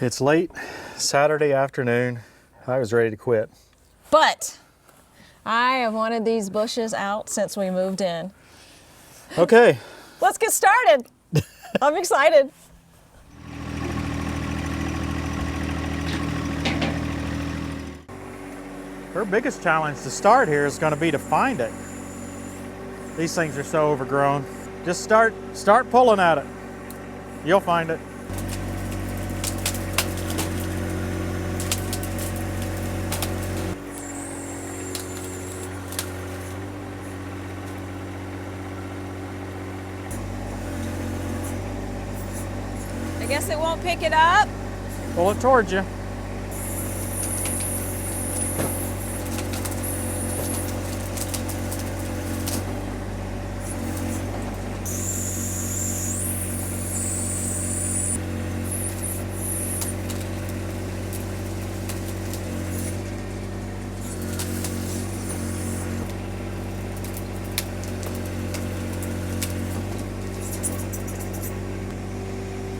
It's late Saturday afternoon. I was ready to quit. But I have wanted these bushes out since we moved in. Okay. Let's get started. I'm excited. Her biggest challenge to start here is going to be to find it. These things are so overgrown. Just start pulling at it. You'll find it. I guess it won't pick it up. Pull it towards you.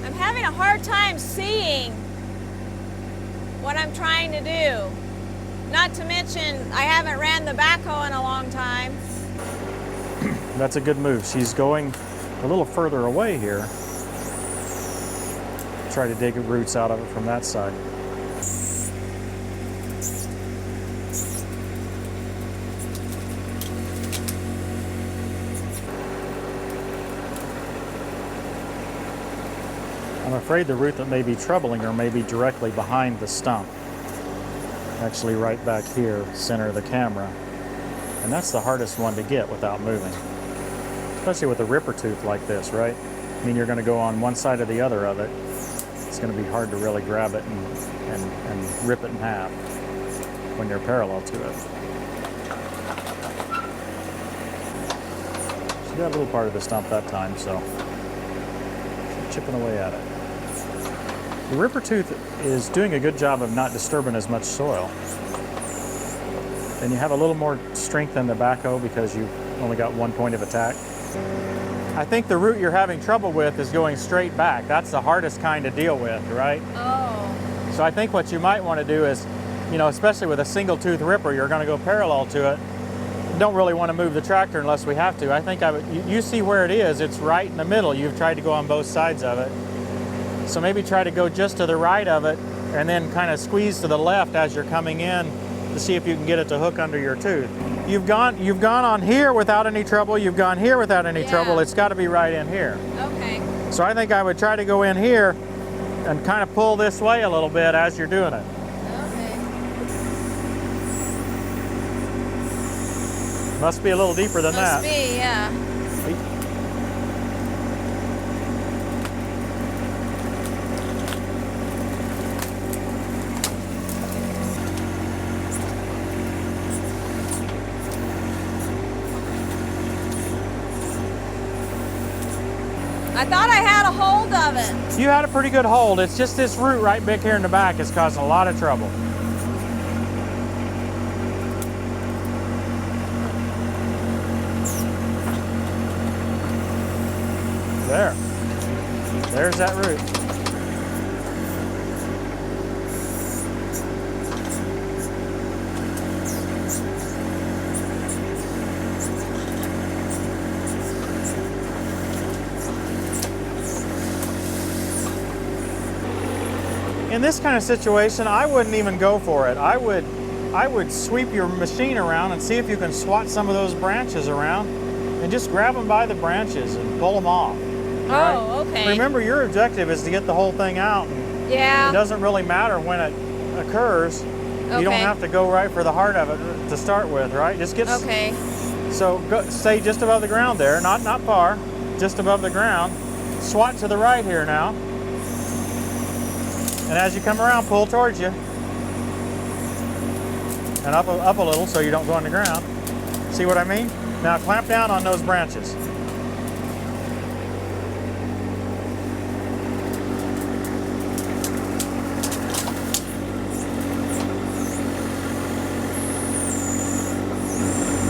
I'm having a hard time seeing what I'm trying to do. Not to mention, I haven't ran the backhoe in a long time. That's a good move. She's going a little further away here. Try to dig roots out of it from that side. I'm afraid the root that may be troubling her may be directly behind the stump. Actually right back here, center of the camera. And that's the hardest one to get without moving. Especially with a ripper tooth like this, right? I mean, you're going to go on one side or the other of it. It's going to be hard to really grab it and rip it in half when you're parallel to it. She got a little part of the stump that time, so she's chipping away at it. The ripper tooth is doing a good job of not disturbing as much soil. And you have a little more strength in the backhoe because you've only got one point of attack. I think the root you're having trouble with is going straight back. That's the hardest kind to deal with, right? Oh. So I think what you might want to do is, you know, especially with a single tooth ripper, you're going to go parallel to it. Don't really want to move the tractor unless we have to. I think you see where it is. It's right in the middle. You've tried to go on both sides of it. So maybe try to go just to the right of it and then kind of squeeze to the left as you're coming in to see if you can get it to hook under your tooth. You've gone on here without any trouble. You've gone here without any trouble. It's got to be right in here. Okay. So I think I would try to go in here and kind of pull this way a little bit as you're doing it. Okay. Must be a little deeper than that. Must be, yeah. I thought I had a hold of it. You had a pretty good hold. It's just this root right back here in the back is causing a lot of trouble. There's that root. In this kind of situation, I wouldn't even go for it. I would sweep your machine around and see if you can swat some of those branches around and just grab them by the branches and pull them off. Right? Oh, okay. Remember, your objective is to get the whole thing out. Yeah. It doesn't really matter when it occurs. Okay. You don't have to go right for the heart of it to start with, right? Just get. Okay. So stay just above the ground there, not far, just above the ground. Swat to the right here now. And as you come around, pull towards you. And up a little so you don't go on the ground. See what I mean? Now clamp down on those branches.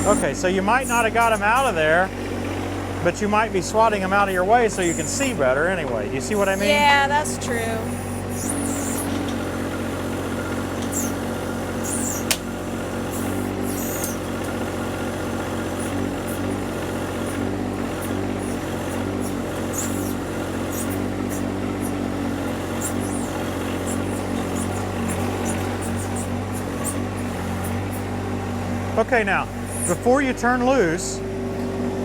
Okay, so you might not have got them out of there, but you might be swatting them out of your way so you can see better anyway. Do you see what I mean? Yeah, that's true. Okay, now, before you turn loose,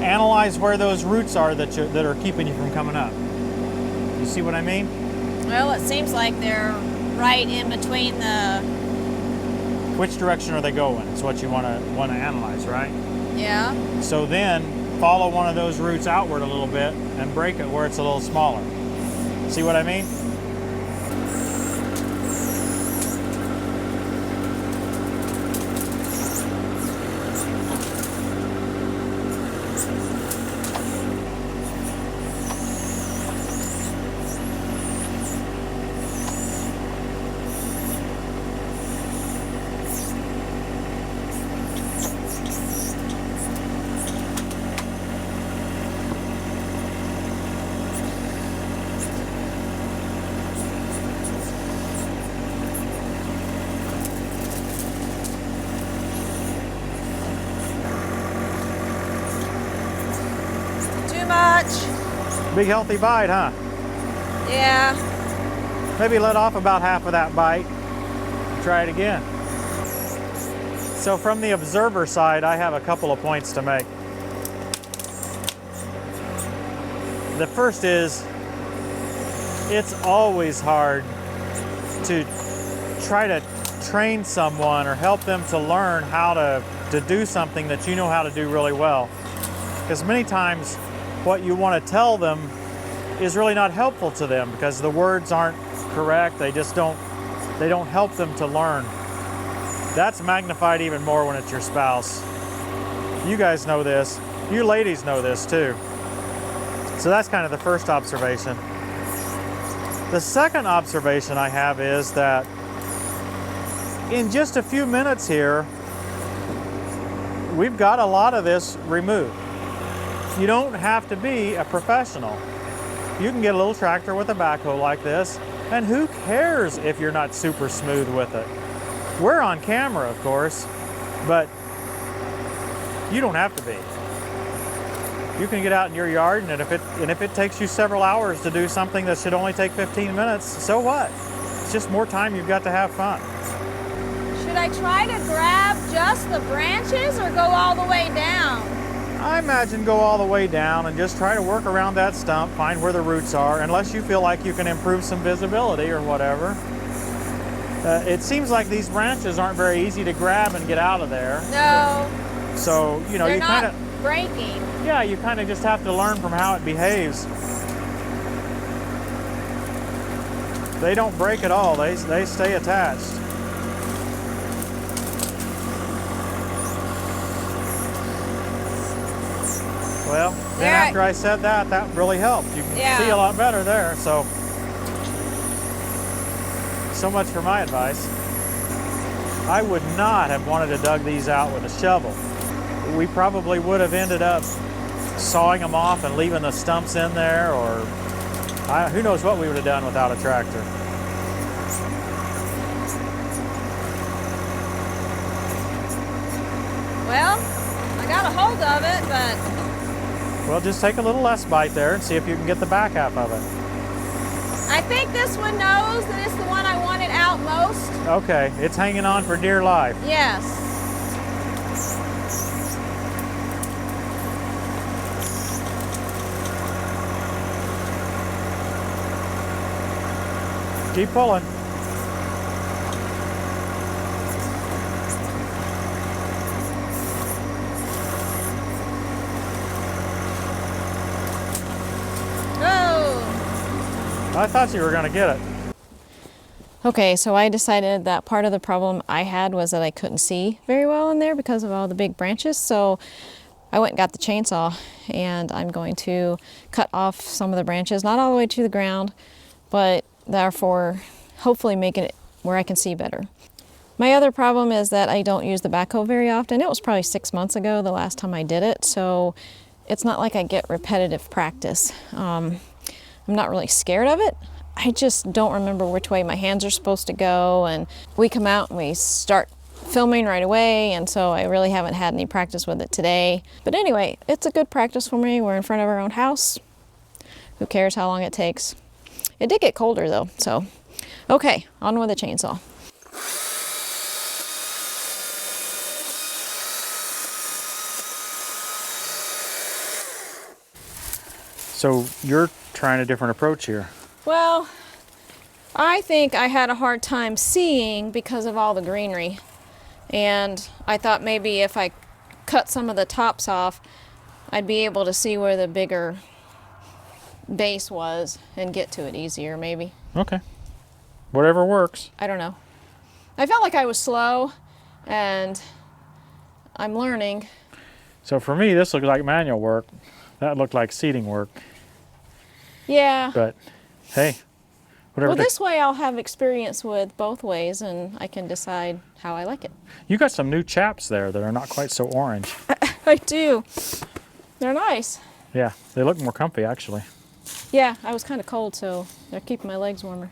analyze where those roots are that are keeping you from coming up. You see what I mean? Well, it seems like they're right in between the... Which direction are they going? Is what you want to analyze, right? Yeah. So then follow one of those roots outward a little bit and break it where it's a little smaller. See what I mean? Big healthy bite, huh? Yeah. Maybe let off about half of that bite. Try it again. So from the observer side, I have a couple of points to make. The first is, it's always hard to try to train someone or help them to learn how to do something that you know how to do really well. Because many times, what you want to tell them is really not helpful to them because the words aren't correct. They don't help them to learn. That's magnified even more when it's your spouse. You guys know this. You ladies know this too. So that's kind of the first observation. The second observation I have is that in just a few minutes here, we've got a lot of this removed. You don't have to be a professional. You can get a little tractor with a backhoe like this, and who cares if you're not super smooth with it? We're on camera, of course, but you don't have to be. You can get out in your yard, and if it takes you several hours to do something that should only take 15 minutes, so what? It's just more time you've got to have fun. Should I try to grab just the branches or go all the way down? I imagine go all the way down and just try to work around that stump, find where the roots are, unless you feel like you can improve some visibility or whatever. It seems like these branches aren't very easy to grab and get out of there. No. So, you know, they're you kind of... breaking. Yeah, you kind of just have to learn from how it behaves. They don't break at all. They stay attached. Well, then after I said that, that really helped. You can see a lot better there. So much for my advice. I would not have wanted to dug these out with a shovel. We probably would have ended up sawing them off and leaving the stumps in there, or who knows what we would have done without a tractor. Well, I got a hold of it, but... Well, just take a little less bite there and see if you can get the back half of it. I think this one knows that it's the one I wanted out most. Okay, it's hanging on for dear life. Yes. Keep pulling. I thought you were going to get it. Okay, so I decided that part of the problem I had was that I couldn't see very well in there because of all the big branches. So I went and got the chainsaw, and I'm going to cut off some of the branches, not all the way to the ground, but therefore hopefully make it where I can see better. My other problem is that I don't use the backhoe very often. It was probably 6 months ago the last time I did it, so it's not like I get repetitive practice. I'm not really scared of it. I just don't remember which way my hands are supposed to go, and we come out and we start filming right away, and so I really haven't had any practice with it today. But anyway, it's a good practice for me. We're in front of our own house. Who cares how long it takes? It did get colder though, so okay, on with the chainsaw. So you're trying a different approach here. Well, I think I had a hard time seeing because of all the greenery. And I thought maybe if I cut some of the tops off, I'd be able to see where the bigger base was and get to it easier, maybe. Okay. Whatever works. I don't know. I felt like I was slow, and I'm learning. So for me, this looked like manual work. That looked like seating work. Yeah. But hey, whatever. Well, this way I'll have experience with both ways, and I can decide how I like it. You got some new chaps there that are not quite so orange. I do. They're nice. Yeah, they look more comfy actually. Yeah, I was kind of cold, so they're keeping my legs warmer.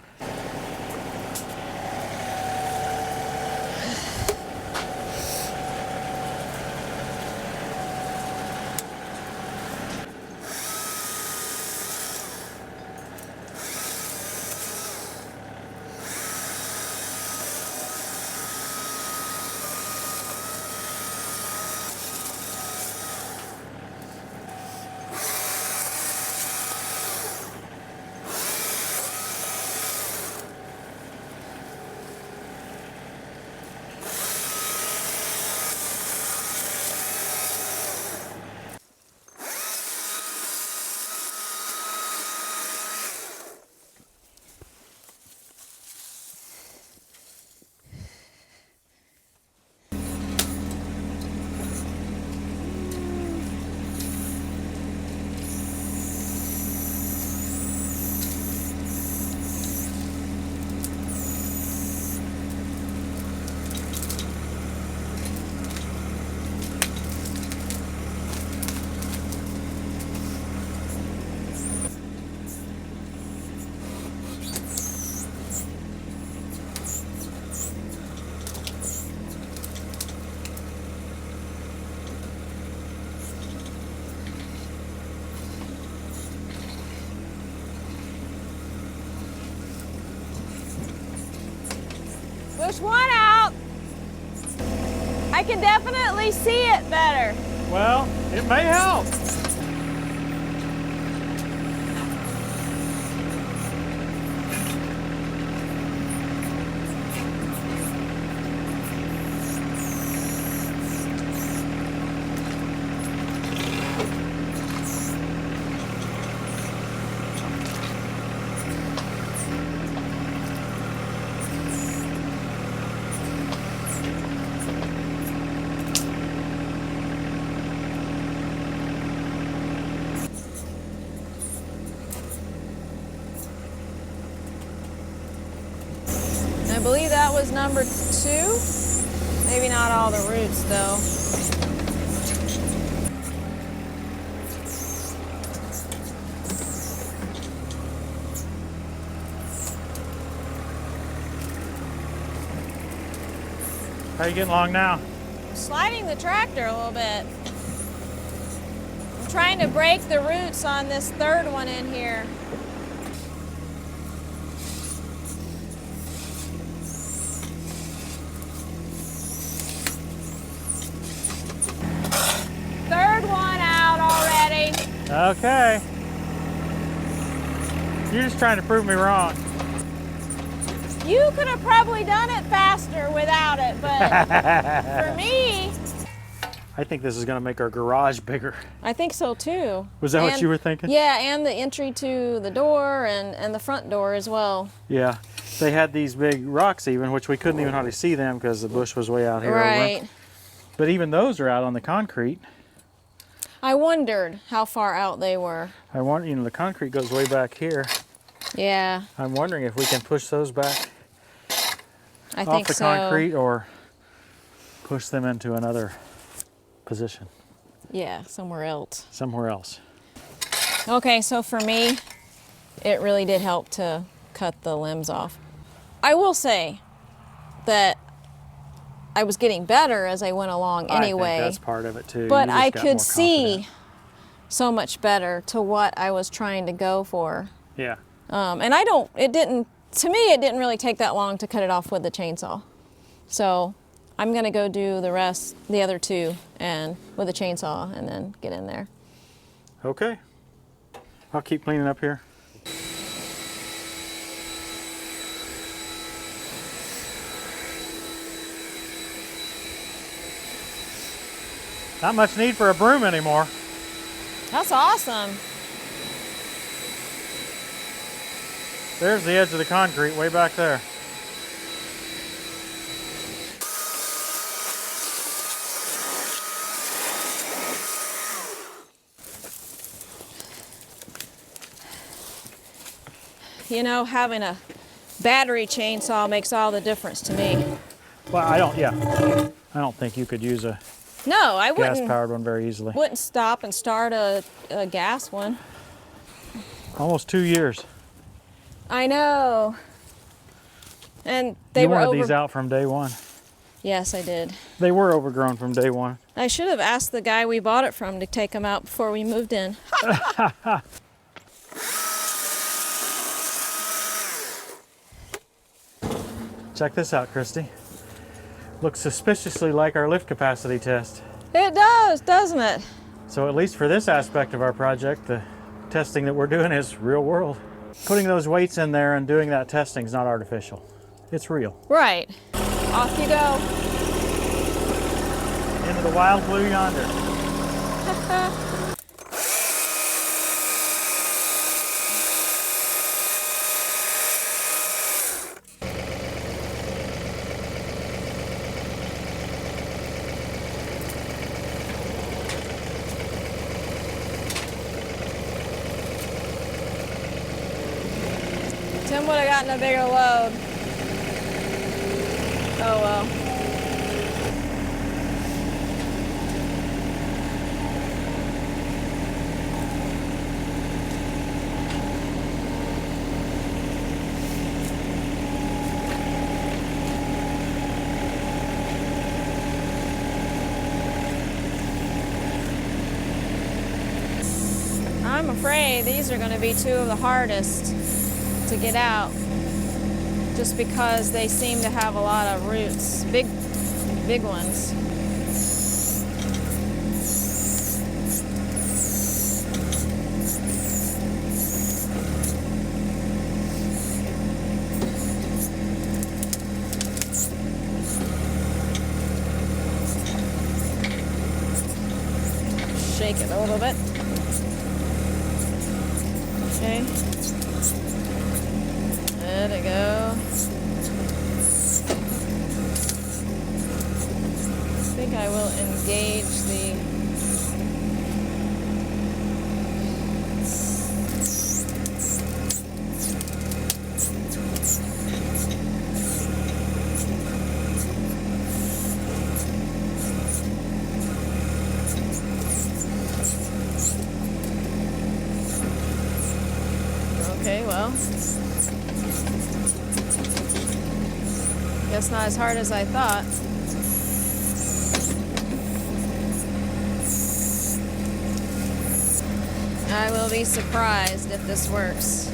Push one out. I can definitely see it better. Well, it may help. I believe that was number 2. Maybe not all the roots though. How you getting along now? Sliding the tractor a little bit. I'm trying to break the roots on this third one in here. Third one out already. Okay. You're just trying to prove me wrong. You could have probably done it faster without it, but for me, I think this is going to make our garage bigger. I think so too. Was that what you were thinking? Yeah, and the entry to the door and the front door as well. Yeah. They had these big rocks even, which we couldn't even hardly see them because the bush was way out here. Right. Over. But even those are out on the concrete. I wondered how far out they were. I wonder, you know, the concrete goes way back here. Yeah. I'm wondering if we can push those back I off think the so. concrete or push them into another position. Yeah, somewhere else. Somewhere else. Okay, so for me, it really did help to cut the limbs off. I will say that I was getting better as I went along anyway. I think that's part of it too. But You just I got could more see confident. so much better to what I was trying to go for. Yeah. And to me, it didn't really take that long to cut it off with the chainsaw. So I'm gonna go do the other 2, and with a chainsaw, and then get in there. Okay. I'll keep cleaning up here. Not much need for a broom anymore. That's awesome. There's the edge of the concrete way back there. You know, having a battery chainsaw makes all the difference to me. Well, I don't think you could use a No, I wouldn't. gas-powered one very easily. Wouldn't stop and start a gas one. Almost 2 years. I know. And they you were wanted these out from day one. Yes, I did. They were overgrown from day one. I should have asked the guy we bought it from to take them out before we moved in. Check this out, Christy. Looks suspiciously like our lift capacity test. It does, doesn't it? So at least for this aspect of our project, the testing that we're doing is real world. Putting those weights in there and doing that testing is not artificial. It's real. Right. Off you go. Into the wild blue yonder. Tim would have gotten a bigger load. Oh well. I'm afraid these are going to be two of the hardest to get out, just because they seem to have a lot of roots, big ones. Shake it a little bit. Okay. Let it go. I think I will engage the Okay, well, guess not as hard as I thought. I will be surprised if this works.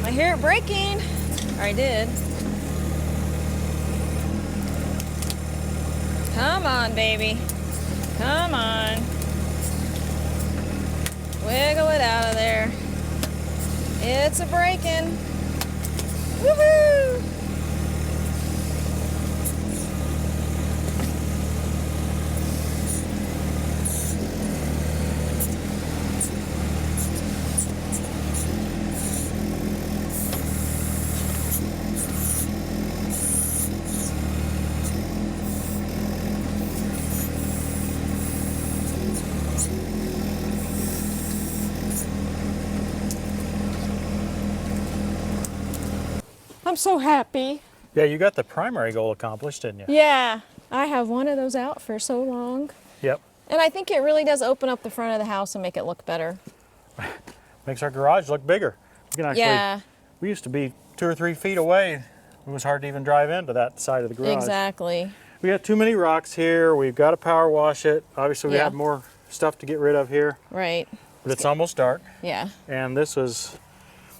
I hear it breaking. Or I did. Come on, baby. Come on. Wiggle it out of there. It's a breaking. Woohoo! I'm so happy. Yeah, you got the primary goal accomplished, didn't you? Yeah, I have wanted those out for so long. Yep. And I think it really does open up the front of the house and make it look better. Makes our garage look bigger. We can actually, Yeah. We used to be 2 or 3 feet away. It was hard to even drive into that side of the garage. Exactly. We got too many rocks here. We've got to power wash it. Obviously, we Yeah. have more stuff to get rid of here. Right. But it's almost dark. Yeah. And this was,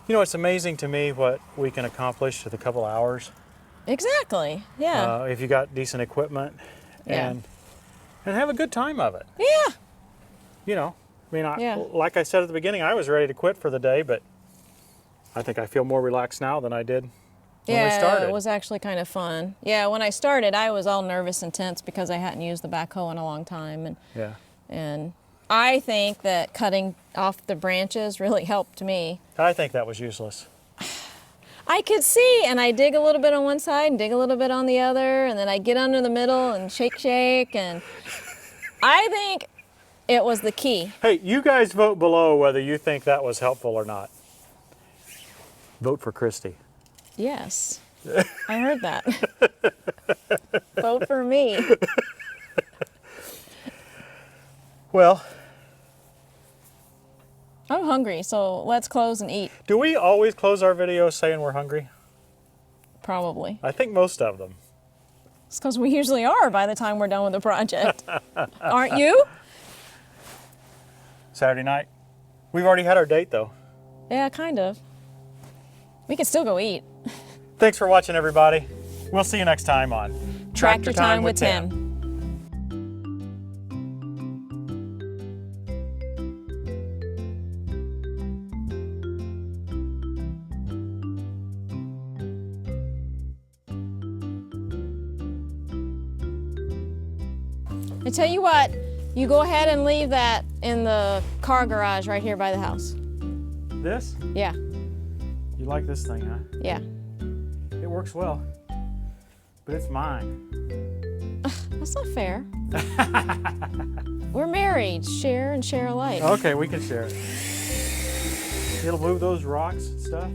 you know, it's amazing to me what we can accomplish with a couple hours. Exactly. Yeah. If you got decent equipment and have a good time of it. Yeah. You know, I mean, Yeah. like I said at the beginning, I was ready to quit for the day, but I think I feel more relaxed now than I did when we started. Yeah, it was actually kind of fun. Yeah, when I started, I was all nervous and tense because I hadn't used the backhoe in a long time. And I think that cutting off the branches really helped me. I think that was useless. I could see, and I dig a little bit on one side and dig a little bit on the other, and then I get under the middle and shake, and I think it was the key. Hey, you guys vote below whether you think that was helpful or not. Vote for Christy. Yes, I heard that. Vote for me. Well, I'm hungry, so let's close and eat. do we always close our videos saying we're hungry? Probably. I think most of them. It's because we usually are by the time we're done with the project. Aren't you? Saturday night. We've already had our date though. Yeah, kind of. We can still go eat. Thanks for watching, everybody. We'll see you next time on Tractor Time with Tim. I tell you what, you go ahead and leave that in the car garage right here by the house. This? Yeah, You like this thing, huh? yeah. It works well, but it's mine. That's not fair. We're married, share and share alike. Okay, we can share it. It'll move those rocks and stuff.